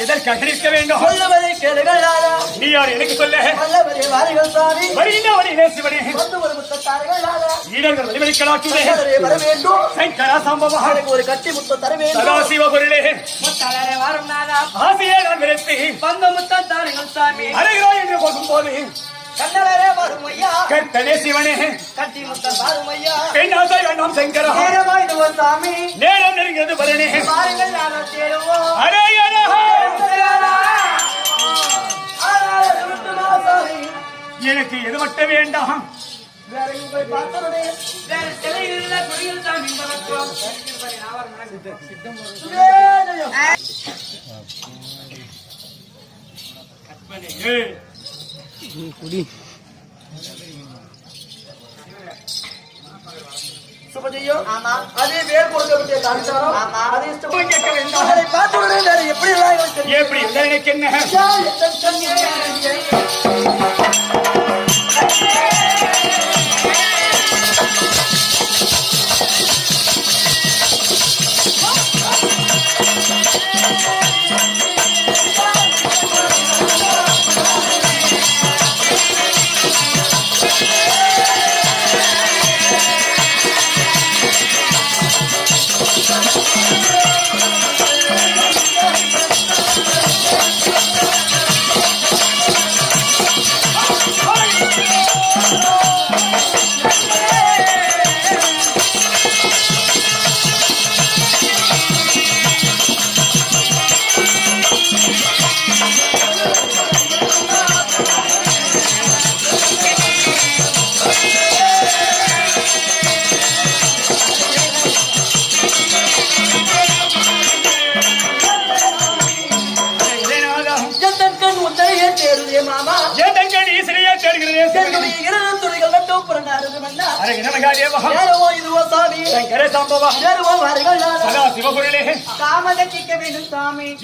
எதற்காக நிற்க வேண்டும்? சொல்லுவதை கேளுங்கள் ராஜா. நீ யார் எனக்கு சொல்ல? வல்லவரே வாருங்கள் சாமி. வருகின்ற வழியிலே சிவனே வந்து ஒரு முத்தத்தார்கள் ராஜா. ஈடர்கள் வழிமறிக்கலாற்றுதே. வர வேண்டும். சங்கரா சம்பவம் எனக்கு ஒரு கட்டி முத்தம் தர வேண்டும். சதாசிவ பொருளே முத்தாளரே வாரும் நாதா. ஆசையே நான் விரத்தி வந்த முத்தம் தாருங்கள் சாமி. அருகிறாய் என்று போகும்போது கண்ணவரே வரும் ஐயா. கர்த்தனே சிவனே கட்டி முத்தம் தாரும் ஐயா. பெண்ணாசை வேண்டாம் சங்கரா. நேரமாயிடுவோம் சாமி. நேரம் நெருங்கிறது பரணே. பாருங்கள் நாங்கள் தேடுவோம். எனக்கு எது மட்டும் வேண்டாம். வேற போய் பார்த்தோடனே வேற சிலையில் குடியில் சாமி பறக்கும். குடி சுபஜெயம். ஆமா. அதே வேர் கொடுக்கப்பட்ட தாழ்ச்சாரம். ஆமா. அதே இஷ்டம் கேட்க வேண்டாம். அதை பார்த்தோடனே வேற எப்படி எல்லாம் எப்படி எனக்கு என்ன?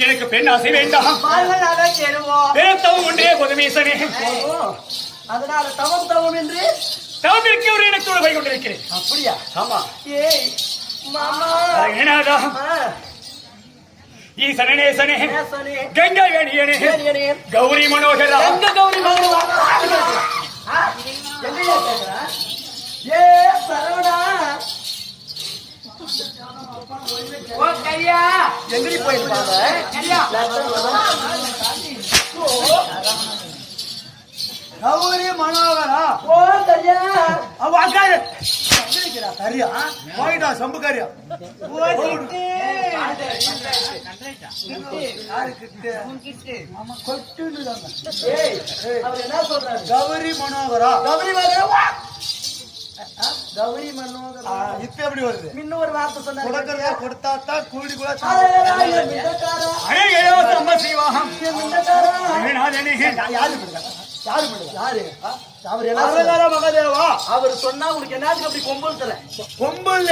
எனக்கு பெண் ஆசை வேண்டாம். ஒன்றே பொதுமீசனே. அதனால தவம் தவம் என்று தவமிற்கு ஒரு இடத்தோடு போய் கொண்டிருக்கிறேன். அப்படியா? ஆமா. ஏய் மாமா. ஏனாதா ஈசனேசனே கங்கை வேணியனே கௌரி மனோகரா. கௌரி மனோகரா ஏ சரவணா. ஓ கையா எங்கடி போயிருப்பாங்க? கௌரி மனோகரா. ஓ கையா அவ அக்காரு சரியா போயிட்டா சம்புக்காரியா. கௌரி மனோகரா. கௌரி மனோகரா. கௌரி மனோகரா இப்ப எப்படி வருது? இன்னொரு வார்த்தை சொன்னா கொடுத்தா கூடி கூட அவர் சொன்னா உனக்கு என்னாச்சும் அப்படி கொம்பல் தர கொம்பல்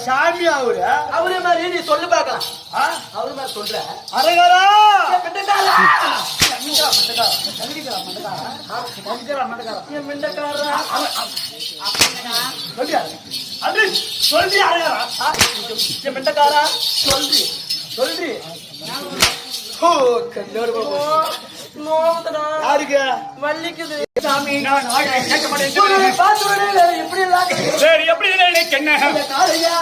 சாமி அவரு அவரே மாதிரி நீ சொல்லு பாக்கலாம். அவரு மாதிரி சொல்ற அரகரா சொல்றி யாருக்கு வள்ளிக்குது சாமி. எப்படி என்ன காலையா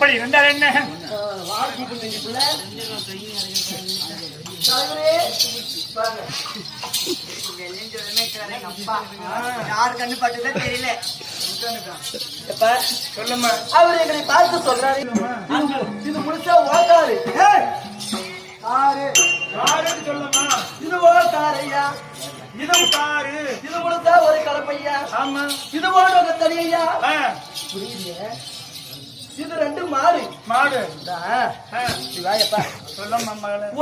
அப்படி இருந்தால் என்ன? யார் கண்ணு பட்டுதோ தெரியல. சொல்லுமா. அவர் எங்களை பார்த்து சொல்றாரு, இது முடிச்சா ஓட்டாரு சொல்லுமா. இது ஓட்டாரையா, இது காரு, இது முடிச்சா ஒரு கலப்பையா. ஆமா, இது ஓட தனியா. புரியல. இது ரெண்டு மாடு. மாடு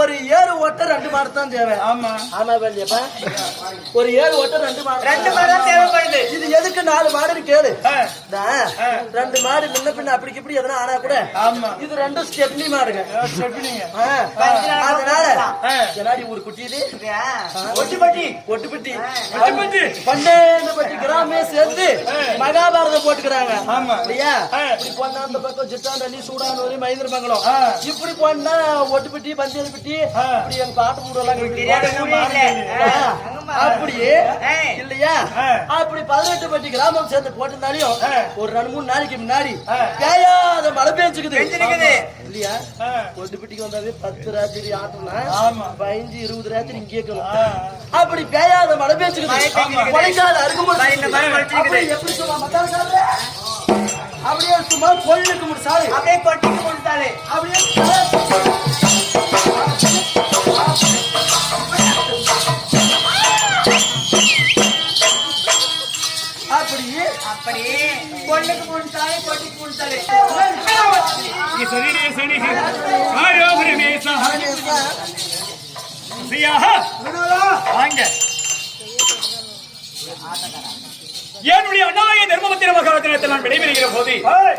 ஒரு ஏறு ஓட்ட ரெண்டு மாடு தான் தேவை. ஆமா ஆமா இல்லையப்பா, ஒரு ஏறு ஓட்ட ரெண்டு மாடு தான் தேவைப்படுது. இது எதுக்கு 4 மாடுன்னு கேளு. ரெண்டு மாடு முன்ன பின்ன அப்படி இப்படி எதனா ஆனா கூட. ஆமா, இது ரெண்டும் ஸ்டெப்னி மாடுங்க. அதனால என்னாடி ஒரு குட்டி இது ஒட்டுப்பட்டி ஒட்டுப்பட்டி பன்னெண்டு கிராமே சேர்ந்து மகாபாரதம் போட்டுக்கிறாங்க. ஆமா இல்லையா? இப்படி போனா அந்த பக்கம் சிட்டாண்டலி சூடானூரி மகேந்திரமங்கலம் இப்படி போனா ஒட்டுப்பட்டி பஞ்சேரிப்பட்டி இப்படி எங்க பாட்டு மூடெல்லாம் அப்படியே இல்லையா? அப்படி 18 பட்டி கிராமம் சேர்ந்து போட்டிருந்தாலையும் ஒரு 2-3 நாளைக்கு முன்னாடி பேயாத மழை பெஞ்சுக்குது இல்லையா? ஒட்டுப்பட்டிக்கு வந்தாவே 10 ராத்திரி ஆட்டம்னா 15-20 ராத்திரி இங்கே இருக்கணும். அப்படி பேயாத மழை பெஞ்சுக்குது. கொலைக்கால அருகும்போது எப்படி சொல்லுவாங்க? அப்படியே சும்மா கொல்லுக்கு முடிச்சாரு, அப்படியே கொட்டிக்கு முடிச்சாரு, அப்படியே அப்படியே அப்படியே கொல்லுக்கு முடிச்சாரு, கொட்டிக்கு முடிச்சாரு. என்னுடைய அண்ணாய தர்மபத்திர மகாராஜனத்தில் நான் விடைபெறுகிற போது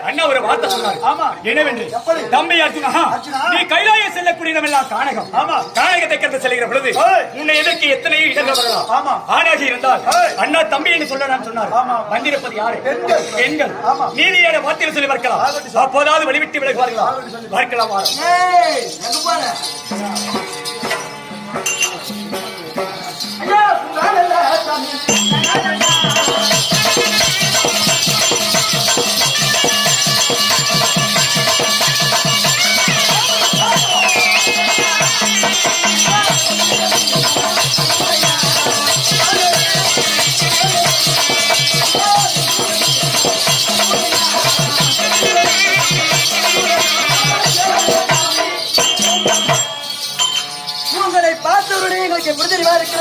அண்ணா ஒரு வார்த்தை சொன்னார். ஆமா, என்னவென்று? தம்பி அர்ஜுனா, நீ கைலாய செல்லக்கூடியதெல்லாம் கானகம். ஆமா, கானகத்தை கண்டு செல்கிற பொழுது உன்னை எதற்கு எத்தனை இடங்கள் வரலாம். ஆமா, ஆணாக இருந்தால் அண்ணா தம்பி என்று சொல்ல நான் சொன்னார். வந்திருப்பது யாரு? பெண்கள். நீதியான வார்த்தையில் சொல்லி பார்க்கலாம். அப்போதாவது வழிவிட்டு விலகுவார்களா? பார்க்கலாம்.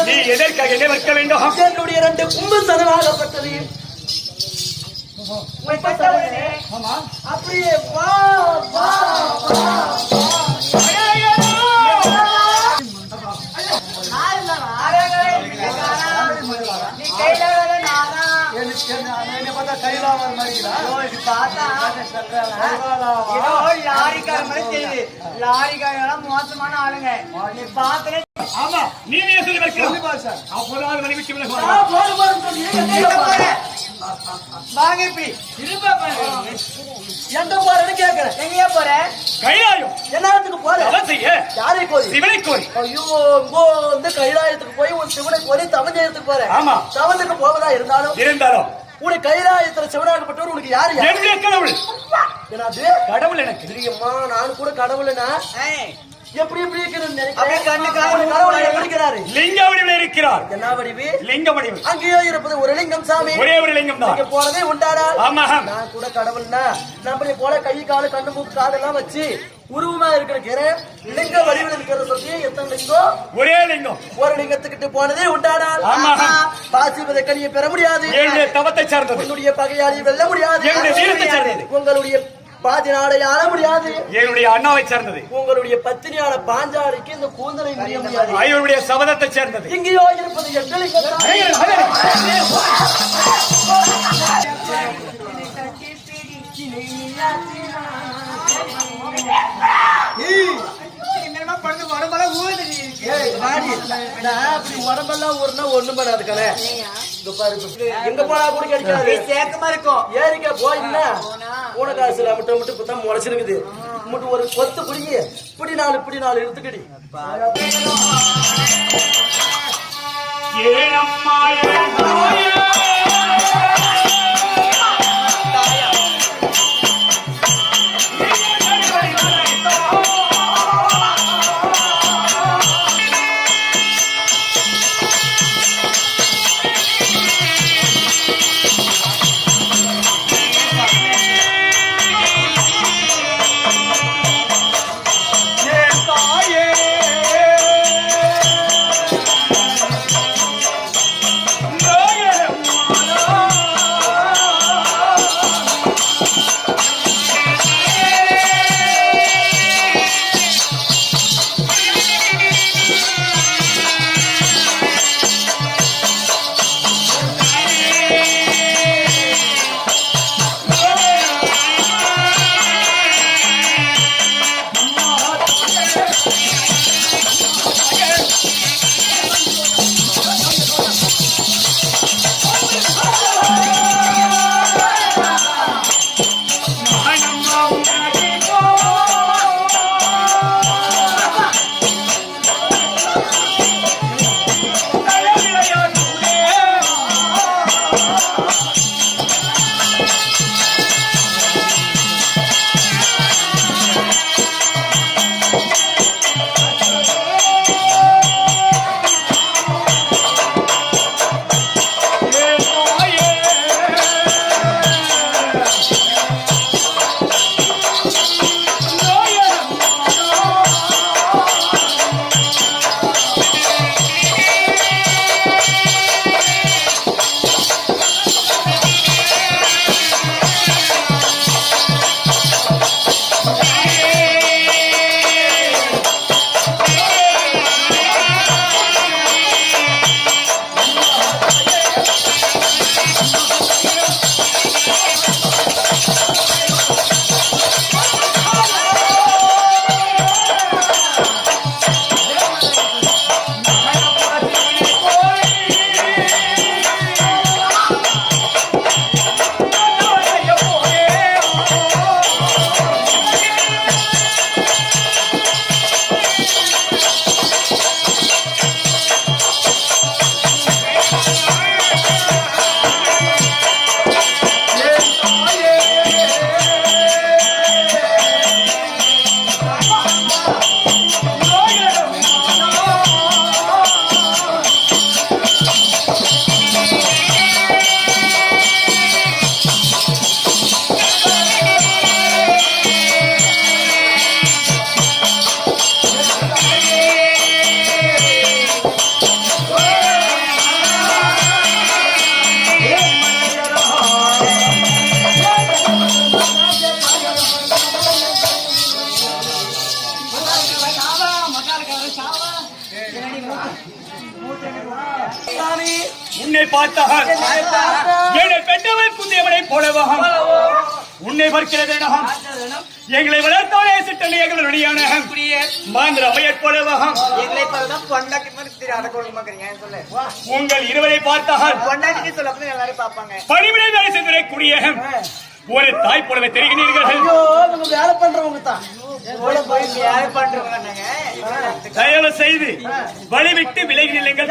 நீ எதற்காக என்ன வைக்க வேண்டும்? என்னுடைய 2 கும்பு சதவாகப்பட்டது. அப்படியே வா வா மோசமான ஆளுங்க நீ பாத்து. ஆமா, நீதியை சொல்லி வைக்கலாம். அப்போதாவது வழிவிட்டு வாங்க. இப்படி எங்க போறேன்னு கேக்குறேன். எங்கேயா போற? கைலாயம். எல்லாத்துக்கு போற? யாரை கோரி? சிவனை கோரி. ஐயோ, இந்த கைலாயத்துக்கு போய் ஒரு சிவனை கோரி தவம் செய்யறதுக்கு போற? ஆமா, தவத்துக்கு போவதா இருந்தாலும் உனக்கு கைலாயத்துல சிவனாகப்பட்டவர் உனக்கு யாரு? என்னுடைய கடவுள். என்னது கடவுள்? எனக்கு தெரியுமா, நானும் கூட கடவுள்னா எப்படி எப்படி இருக்கிறாரு? லிங்க வடிவில் இருக்கிறார். என்ன வடிவு? லிங்க வடிவு. அங்கேயோ இருப்பது ஒரு லிங்கம் சாமி. ஒரே ஒரு லிங்கம் தான். போனதே உண்டாடா. ஆமா, நான் கூட கடவுள்னா நம்மளை போல கை காலு கண்ணு மூக்கு காதெல்லாம் வச்சு உருவமா இருக்கிற லிங்க வடிவில் இருக்கிற சொல்லி எத்தனை லிங்கம்? ஒரே லிங்கம். ஒரு லிங்கத்துக்கிட்டு போனதே உண்டாடா. ஆமா, பாசிபத கனியை பெற முடியாது. என்னுடைய தவத்தை சார்ந்தது. உன்னுடைய பகையாளி வெல்ல முடியாது. என்னுடைய வீரத்தை சார்ந்தது. உங்களுடைய பாதினாடை ஆள முடியாது. என்னுடைய அண்ணாவை சேர்ந்தது. உங்களுடைய பத்தினியான பாஞ்சாலிக்கு இந்த கூந்தலை முடிய முடியாது. ஐயருடைய சபதத்தை சேர்ந்தது. இங்கேயோ இருப்பது உடம்பெல்லாம் ஊர்னா ஒண்ணும் பண்ணாது. கலை எங்க போனா கூட கிடைக்காது. சேக்கமா இருக்கும். ஏரிக்கா போயின்னா ஊனக்காசுல மட்டும் மட்டும் இப்பதான் முளைச்சிருக்குது. மட்டும் ஒரு கொத்து பிடிங்க. இப்படி நாலு எடுத்துக்கடி. சாமி உன்னை பார்த்தால் என்னை பெற்றவன் புதியவனை போலவாகும் உன்னை பார்க்கிறது எங்களை வளர்த்தவனே சிட்டனை எங்கள் நொடியான மாந்திர அவையற் போலவாகும் உங்கள் இருவரை பார்த்தால் பணிவிடை வேலை செய்திடக்கூடிய ஒரு தாய் போலவே தெரிகிறீர்கள். வேலை பண்றவங்க தான் தயவு செய்து வழிவிட்டு விலகி நில்லுங்கள்.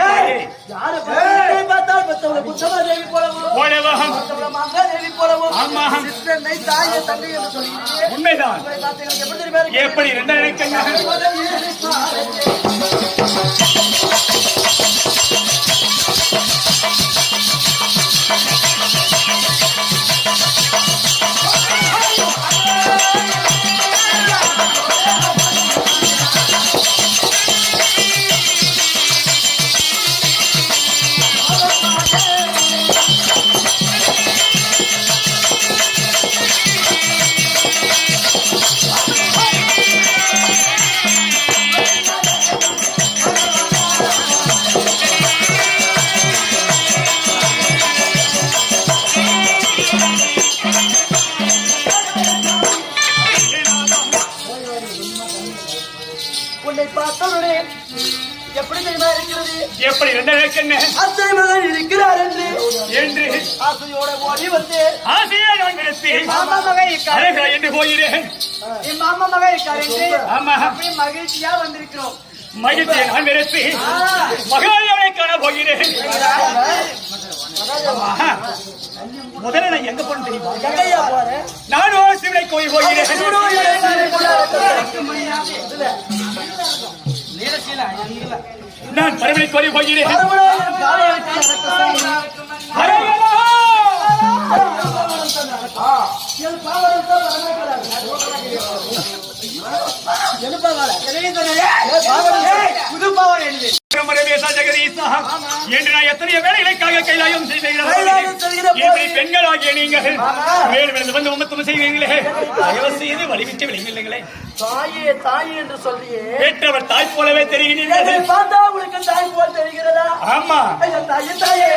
உண்மைதான். எப்படி இருந்தா நினைக்கிறீங்க? எப்படி இருக்கிறார் என்று ஆசையோட ஓடி வந்து ஆசையை நான் நிறுத்தி மாமா மகன் என்று போகிறேன். மாமா மகன் மகிழ்ச்சியா வந்திருக்கிறோம். மகிழ்ச்சியை நான் நிறுத்தி மகாதேவனை காண போகிறேன். முதல்ல நான் எங்க போன தெரியுமா? நானும் சிவனை கோயில் போகிறேன். நான் பரமனை கோரி போகிறேன். என்று நான் எத்தனையோ வேலைகளுக்காக கைலாயம் செய்கிறேன். பெண்களாகிய நீங்கள் மேலும் வந்து உமத்துவம் செய்வீங்களே, தயவு செய்து வழிவிட்டு விளைவில்லைங்களே. தாயே தாயே என்று சொல்லியே பெற்றவர் தாய் போலவே தெரிகிறீர்கள். பார்த்தா உங்களுக்கு தாய் போல் தெரிகிறதா? ஆமா. தாயே தாயே தாயே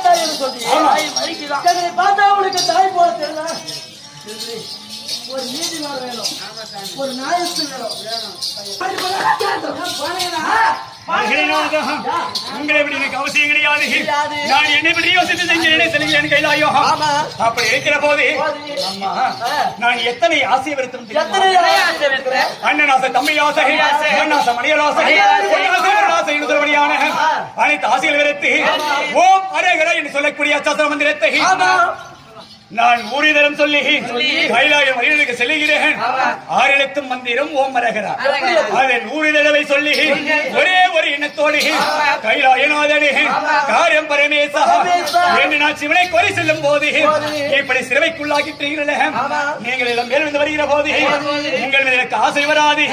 தாயே சொல்றீங்க. பார்த்தா உங்களுக்கு தாய் போல தெரியல. ஒரு நீதி நாள் வேணும், ஒரு நாயத்து வேணும். உங்களை எப்படி எனக்கு அவசியம் கிடையாது. நான் என்னை பற்றி யோசித்து செல்கிறேன் கைலாயோ. அப்படி இருக்கிற போது நான் எத்தனை ஆசை வருத்தம் அண்ணன் ஆசை, தம்பி ஆசை, ஆசை, மணியல் ஆசை, ஆசை முதல்வடியான அனைத்து ஆசைகள் விரைத்து ஓம் அரேகரா என்று சொல்லக்கூடிய அச்சாசன மந்திரத்தை நான் ஊரிதரம் சொல்லி கைலாயம் வழிகளுக்கு செல்லுகிறேன். 6 எழுத்து மந்திரம் ஓம் அரேகரா. அதை 100 தடவை சொல்லி ஒரே ஒரு எண்ணத்தோடு கைலாயநாதனே காரியம் பரமேசா என்று நான் சிவனை கோரி செல்லும் போது இப்படி சிறுவைக்குள்ளாக்கிட்டீர்களே, நீங்கள் எல்லாம் மேலிருந்து வருகிற போது உங்கள் மீது எனக்கு ஆசை வராது,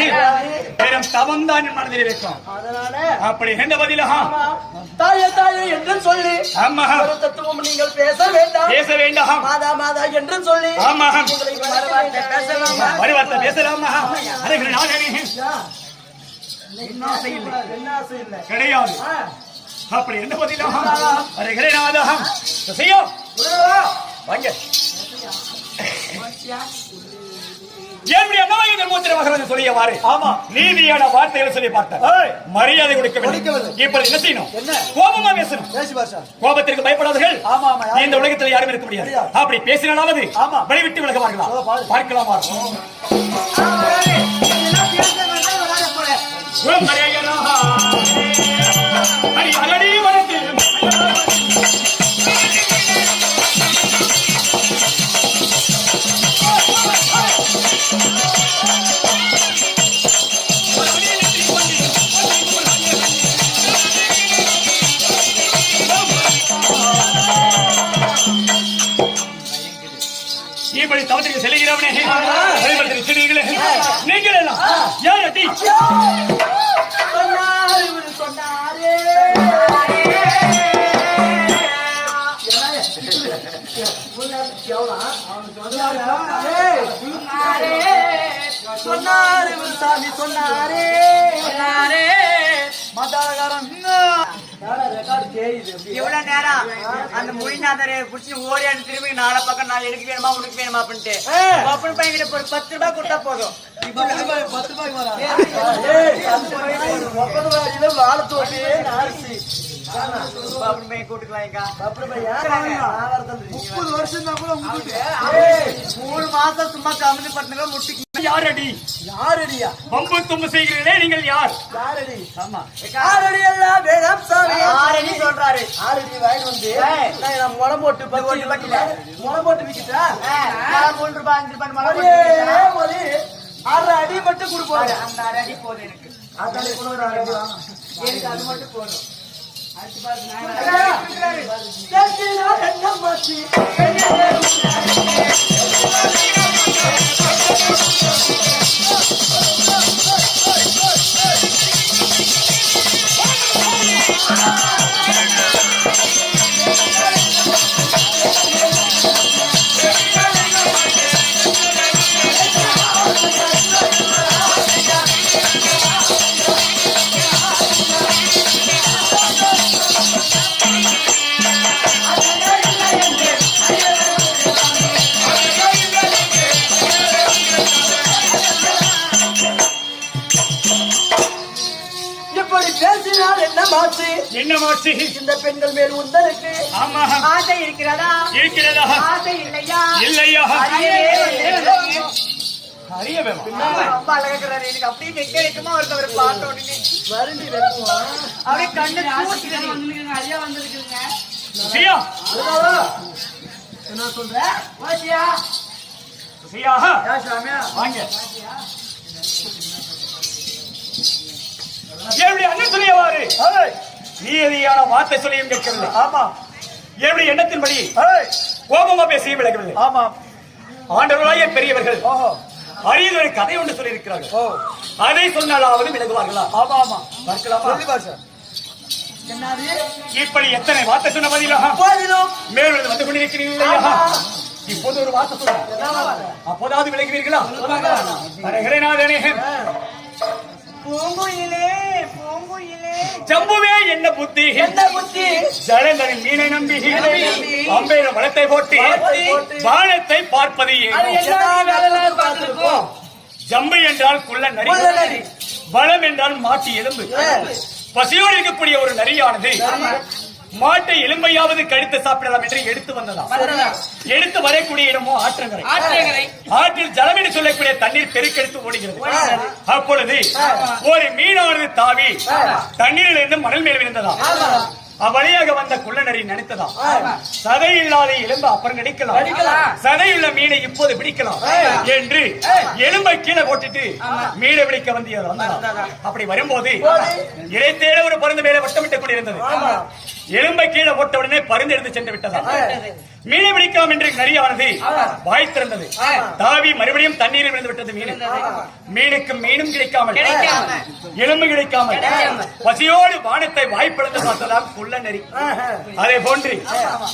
வெறும் தவம் தான் என் மனதில் இருக்கும். அப்படி எந்த பதிலா தாயே தாயே என்று சொல்லி ஆமா தத்துவம் நீங்கள் பேச வேண்டாம், பேச வேண்டாம். மாதா மாதா என்று சொல்லி ஆமா மறுவார்த்தை பேசலாமா? கிடையாது. அப்படி என்ன பதிலாம்? வாங்க என்னுடைய அண்ணாவை தர்மோத்தர சொல்லியவாறு நீதியான வார்த்தைகளை சொல்லி பார்த்தேன். மரியாதை கொடுக்க இப்ப என்ன செய்யணும்? கோபமா பேசணும். கோபத்திற்கு பயப்படாதீர்கள். இந்த உலகத்தில் யாரும் இருக்க முடியாது. அப்படி பேசினாலாவது வழிவிட்டு விலகுவார்களா? பார்க்கலாமா? அடி வளர்த்து தவத்திற்கு செல்கிறவனே செல்கிறீர்களே நீங்கள் எல்லாம் யார் அடி சொன்னாரே சொன்னாரே சாமி சொன்னாரே எவ்வளவு நேரம் அந்த மொழிநாதரை புடிச்சு ஓடியான்னு திரும்பி நாலு பக்கம் நான் எனக்கு வேணுமா உனக்கு வேணுமா அப்படின்ட்டு அப்படி பையன் ஒரு 10 ரூபாய் கொடுத்தா போதும். மூணு மாசம் சும்மா கம்பெனி பட்டினா முட்டிக்கு யாரடி யாரடியா பம்பு தும்பு செய்கிறீர்களே நீங்கள் யார் யாரடி ஆமா யாரடி எல்லாம் வேணாம் சாமி ஆறடி சொல்றாரு. ஆரடி வாங்கி வந்து நான் முளம் போட்டு முளம் போட்டு விக்கிட்டா 3 ரூபாய் 5 ரூபாய் மழை ஒரு 6 அடி மட்டும் கொடுப்பாரு. அந்த அடி போதும் எனக்கு. அதாலே கூட ஒரு அடி எனக்கு அது மட்டும் போதும். என்ன மாச்சி என்ன மாற்றி இந்த பெண்கள் மேல் உந்தருக்கு ஆமா ஆசை இருக்கிறதா? இருக்கிறதா ஆசை இல்லையா? இல்லையா அறிய வேணும் ரொம்ப அழகாக்குறாரு. எனக்கு அப்படியே நெக்க நெக்கமா ஒருத்தவர் பார்த்த உடனே வருண்டி வைக்குமா அப்படியே கண்ணு நிறைய வந்திருக்குங்க. சியா என்ன சொல்ற சியா சாமியா வாங்க எப்படி அண்ணன் சொல்லியவாறு நீதியான வார்த்தை சொல்லியும் கேட்கவில்லை. ஆமா எப்படி எண்ணத்தின்படி கோபமா பேசியும் விளக்கவில்லை. ஆமா ஆண்டவர்களாய பெரியவர்கள் அரியதொரு கதை ஒன்று சொல்லியிருக்கிறார்கள். அதை சொன்னாலாவது விலகுவார்களா? ஆமா ஆமா பார்க்கலாமா? என்னது இப்படி எத்தனை வார்த்தை சொன்ன பதிலாக போதிலும் மேலும் வந்து கொண்டிருக்கிறீர்களா? இப்போது ஒரு வார்த்தை சொல்லுங்க, அப்போதாவது விலகுவீர்களா? வருகிறேனாதனே பூங்குயிலே பூங்குயிலே ஜம்புவே என்ன புத்தி ஜலந்தனின் மீனை நம்பி அம்பேர வளத்தை போட்டு வானத்தை பார்ப்பது ஜம்பு என்றால் குள்ள நரி, வளம் என்றால் மாட்டு எலும்பு. பசியோடு இருக்கக்கூடிய ஒரு நரியானது மாட்டை எலும்பையாவது கழித்து சாப்பிடலாம் என்று எடுத்து வந்ததாம். எடுத்து வரக்கூடிய இடமோ ஆற்றங்கரை. ஆற்றில் ஜலம் என்று சொல்லக்கூடிய தண்ணீர் பெருக்கெடுத்து ஓடுகிறது. அப்பொழுது ஒரு மீனானது தாவி தண்ணீரில் இருந்து மணல் மேல் விழுந்ததாம். அவ்வழியாக வந்த குள்ளநரி நினைத்ததாம், சதை இல்லாத எலும்பு அப்புறம் கிடைக்கலாம், சதையுள்ள மீனை இப்போது பிடிக்கலாம் என்று எலும்பை கீழே போட்டுட்டு மீனை பிடிக்க வந்தியது. அப்படி வரும்போது இறைத்தேட ஒரு பருந்து மேலே வட்டமிட்டுக் கொண்டிருந்தது. எலும்பை கீழே போட்ட உடனே பருந்து எடுத்து சென்று விட்டதா. மீனை பிடிக்கலாம் என்று நரியானது வாய் திறந்தது. தாவி மறுபடியும் தண்ணீரில் விழுந்து விட்டது மீன். மீனுக்கு மீனும் கிடைக்காமல் எலும்பு கிடைக்காமல் பசியோடு வானத்தை வாய்ப்பிழந்து பார்த்ததாம் குள்ள நரி. அதே போன்று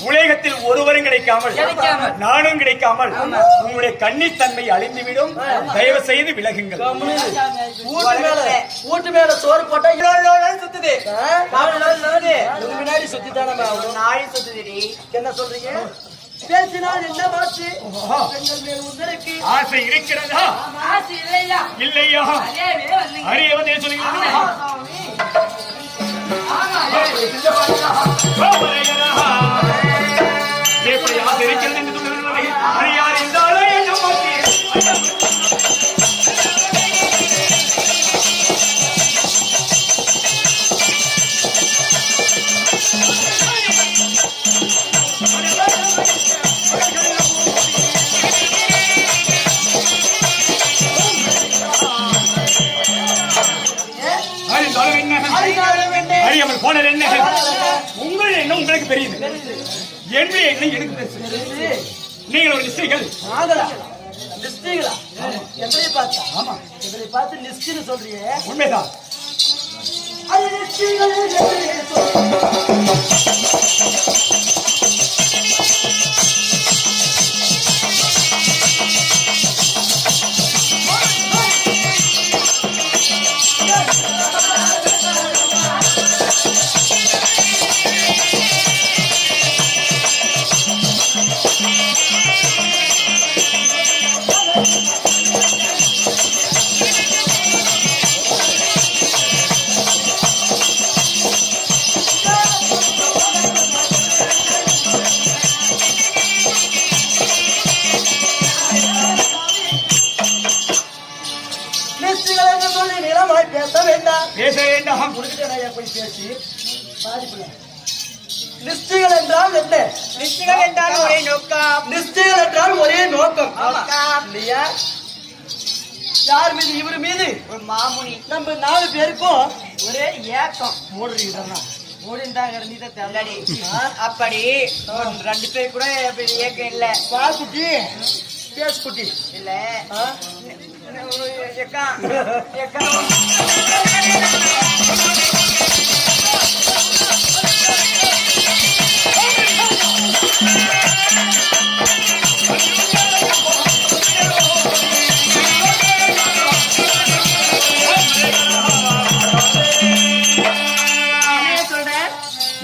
உலகத்தில் ஒருவரும் கிடைக்காமல் நானும் கிடைக்காமல் உங்களுடைய கன்னித்தன்மை அழிந்துவிடும். தயவு செய்து விலகுங்கள். ஊட்டு மேல சோறு போட்டா சுத்துது முன்னாடி சுத்தித்தான நாய் சுத்துதுடி. என்ன சொல்றீங்க? பேசினால் என்ன மாற்று பெண்கள் மேல் உந்தருக்கு ஆசை இருக்கிறதா? ஆசை இல்லையா? இல்லையா? அறிய வந்து சொல்லுங்க. எப்படி ஆசை இருக்கிறது என்று சொல்லுங்கள். அறியார் இருந்தாலும் என்ன மாற்றி அறியாமல் போனது என்ன? உங்கள் எண்ணம் உங்களுக்கு பெரியது, என்னுடைய எண்ணம் எனக்கு பெருசு. நீங்கள் ஒரு நிச்சயங்கள் லிஸ்டிங்களா எங்களை பார்த்தா ஆமா எங்களை பார்த்து லிஸ்ட்னு சொல்றியே உண்மைதான். அது லிஸ்டிங்களே பேச வேண்டாம் பேச வேண்டாம். போய் பேசி லிஸ்டுகள் என்றால் என்ன? லிஸ்டுகள் என்றால் ஒரே நோக்கம். லிஸ்டுகள் என்றால் ஒரே நோக்கம் இல்லையா? யார் மீது? இவர் மீது ஒரு மாமுனி. நம்ம 4 பேருக்கும் ஒரே ஏக்கம். மூடு இதெல்லாம் மூடிந்தாங்க இருந்தீங்க தெரியலடி. அப்படி 2 பேர் கூட ஏக்கம் இல்ல. பாக்குட்டி பேஸ் குட்டி இல்ல ஏக்கா ஏக்கா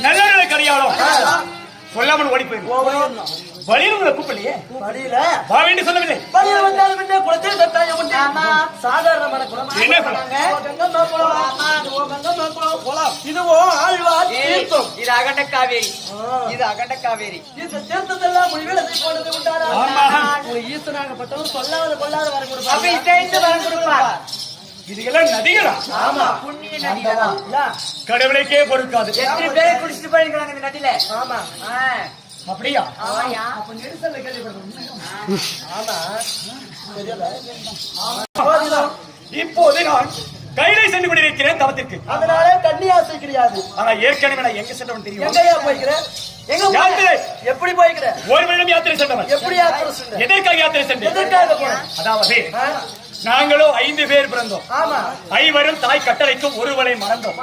நல்ல கரியாளம் சொல்லாமல் ஓடி போயிடும். வழியில் உங்களை கூப்பிடலையே. வழியில வா வேண்டி சொல்லவில்லை. வழியில வந்தாலும் என்ன குளத்தில் கட்டாயம் உண்டு. சாதாரணமான குளம். என்ன குளம்? இதுவோ ஆழ்வார் தீர்த்தம். இது அகண்ட காவேரி. இது அகண்ட காவேரி. இந்த தீர்த்தத்தெல்லாம் முடிவில் அதை போனது உண்டாரா? ஈசனாகப்பட்டவர் சொல்லாத கொள்ளாத வர அப்ப கொடுப்பார். இசைந்து வரம் கொடுப்பார். இதுக்கெல்லாம் நதிகளா? ஆமா புண்ணிய நதிதான். கடவுளைக்கே பொறுக்காது. எத்தனை பேரை குடிச்சிட்டு போயிருக்கிறாங்க இந்த நதியில. ஆமா அப்படியா? ஆமாயா. அப்ப நெரிசல்ல கேள்விப்படுறோம். ஆமா தெரியல. இப்போது நான் கைலை சென்று கொண்டிருக்கிறேன் தவத்திற்கு. அதனால தண்ணி ஆசை கிடையாது. ஆனா ஏற்கனவே நான் எங்க சென்றவன் தெரியும். எங்கயா போய்க்கிற? எங்க யாத்திரை. எப்படி போய்க்கிற? ஒரு வருடம் யாத்திரை சென்றவன். எப்படி யாத்திரை சென்ற? எதற்காக யாத்திரை சென்றேன்? எதற்காக போன? அதாவது நாங்களோ 5 பேர் பிறந்தோம். ஆமா 5வரும் தாய் கட்டளைக்கும் ஒருவரை மறந்தோம்.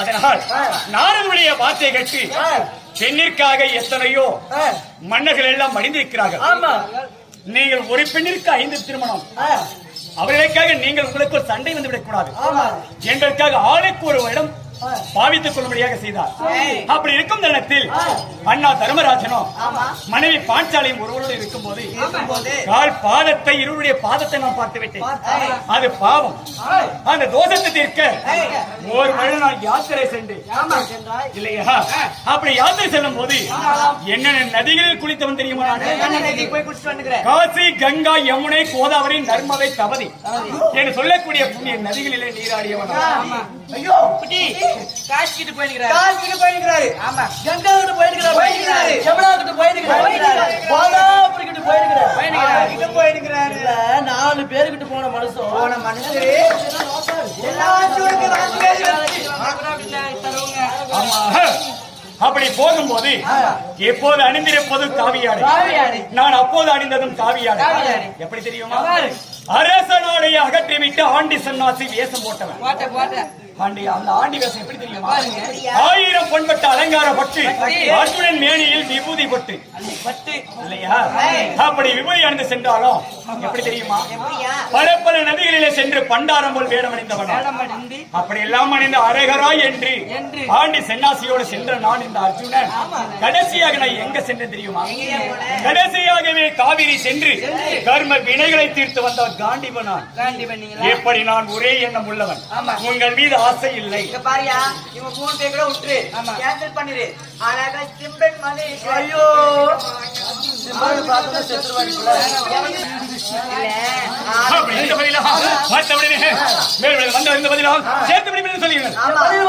அதனால் நாரதுடைய வார்த்தை கேட்டு பெண்ணிற்காக எத்தனையோ மன்னர்கள் எல்லாம் மடிந்திருக்கிறார்கள். ஆமா நீங்கள் ஒரு பெண்ணிற்கு 5 திருமணம். அவர்களுக்காக நீங்கள் உங்களுக்கு ஒரு சண்டை வந்து விடக்கூடாது. எங்களுக்காக ஆளுக்கு ஒரு இடம் பாவித்துக் கொள்ளும்படியாக செய்தார். அப்படி இருக்கும் தருணத்தில் அண்ணா தர்மராஜனும் மனைவி பாஞ்சாலியும் ஒருவரோடு இருக்கும் போது கால் பாதத்தை இருவருடைய பாதத்தை நான் பார்த்து விட்டேன். அது பாவம். அந்த தோஷத்தை தீர்க்க ஒரு வருடம் நான் யாத்திரை சென்றேன் இல்லையா? அப்படி யாத்திரை செல்லும் போது என்னென்ன நதிகளில் குளித்தவன் தெரியுமா? போய் குடிச்சிட்டு வந்துக்கிறேன். காசி, கங்கா, யமுனை, கோதாவரி, நர்மதை, தபதி என்று சொல்லக்கூடிய புண்ணிய நதிகளிலே நீராடியவன். ஐயோ காசிக்கிட்டு போயிருக்கிறாரு. ஆமா கங்கா கிட்ட போயிருக்கிறாரு. யமுனா கிட்ட போயிருக்கிறாரு. கோதாவரி கிட்ட போயிருக்கிறாரு. இல்ல 4 பேர்கிட்ட போன மனுஷன் அப்படி போகும்போது எப்போது அணிந்திருப்பது காவியாடை. நான் அப்போது அணிந்ததும் காவியாடை. எப்படி தெரியுமா? அரசனுடைய அகற்றிவிட்டு ஆண்டி சன்னாசி வேஷம் போட்டவன். அந்த ஆண்டி வேஷம் எப்படி தெரியுமா? 1000 பொன்பட்ட அலங்கார பட்டு அர்ஜுனன் மேனியில் விபூதி பட்டு இல்லையா? அப்படி விபூதி அணிந்து சென்றாலும் எப்படி தெரியுமா? பல நதிகளிலே சென்று பண்டாரம் போல் வேடம் அணிந்தவன். அப்படி எல்லாம் அணிந்த அரகராய் என்று ஆண்டி சென்னாசியோடு சென்ற நான் இந்த அர்ஜுனன் கடைசியாக நான் எங்க சென்றேன் தெரியுமா? கடைசியாகவே காவிரி சென்று கர்ம வினைகளை தீர்த்து வந்த காண்டிபனான். எப்படி நான் ஒரே எண்ணம் உள்ளவன். உங்கள் மீது ஆசை இல்லை. பாரியா இவங்க 3 பேர் கூட விட்டுரு. கேன்சல் பண்ணிரு. அழகா சிம்பன் மாதிரி. ஐயோ சிம்பன் பார்த்தா செத்துருவாங்க.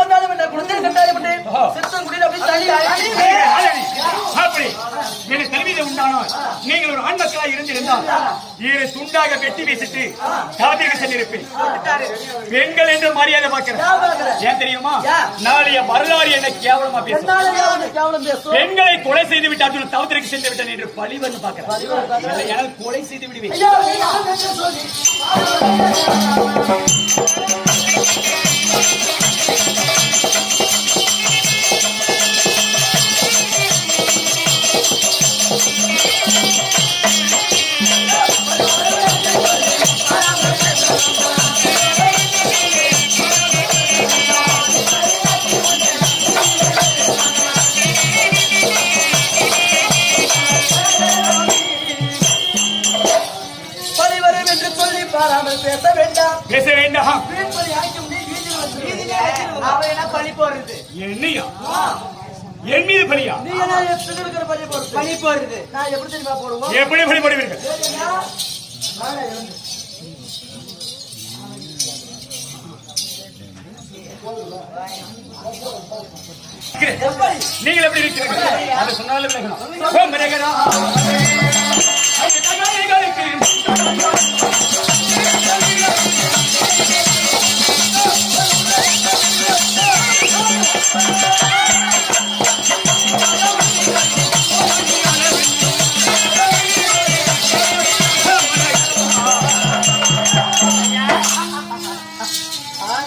வந்தாலும் என்ன குழந்தை கட்டாயம் செத்தம் குடியில் அப்படி தள்ளி அநீதி உண்டானால் நீங்கள் ஒரு ஆண் மக்களாக இருந்திருந்தால் இரு துண்டாக வெட்டி வீசிட்டு காவிரிக்கு சென்றிருப்பேன். பெண்கள் என்று மரியாதை பார்க்கிறேன். ஏன் தெரியுமா? நாளைய வரலாறு என்ன கேவலமா பேசும். பெண்களை கொலை செய்து விட்டு அர்ஜுனன் தவத்திற்கு சென்று விட்டான் என்று பழி வந்து பார்க்கிறேன். கொலை செய்து விடுவேன். பேச வேண்டாம். பழி போடுறது என்னையா? என் மீது பலியா? பழி போடுறது நான் எப்படி தெரியுமா போடுவோம்? எப்படி பலி போடுவீர்கள்? நீங்கள் எப்படி இருக்கிறீர்கள்? அதை சொன்னாலும்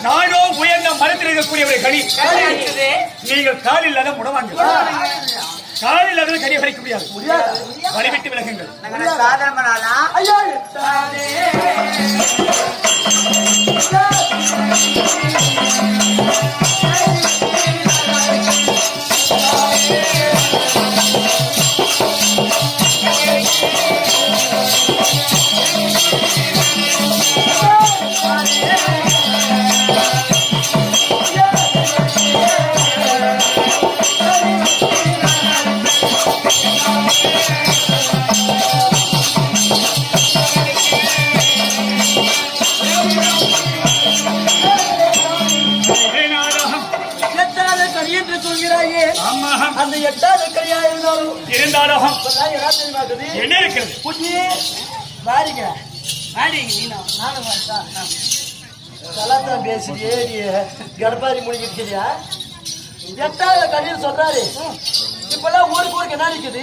நானோ உயர்ந்த மரத்தில் இருக்கக்கூடிய ஒரு கனி. நீங்கள் கால் இல்லாத முடவாங்க. கால் இல்லாத கனியை பறிக்க முடியாது. வழிவிட்டு விலகுங்கள். அந்த எட்டாவது கல்யா இருந்தாலும் என்ன இருக்கிறது? கலாச்சாரம் பேசுறியே கடப்பாரி முடிக்கிறியா? எட்டாவது கல்யாணம் சொல்றாரு. இப்பெல்லாம் ஊருக்கு ஊருக்கு என்ன இருக்குது?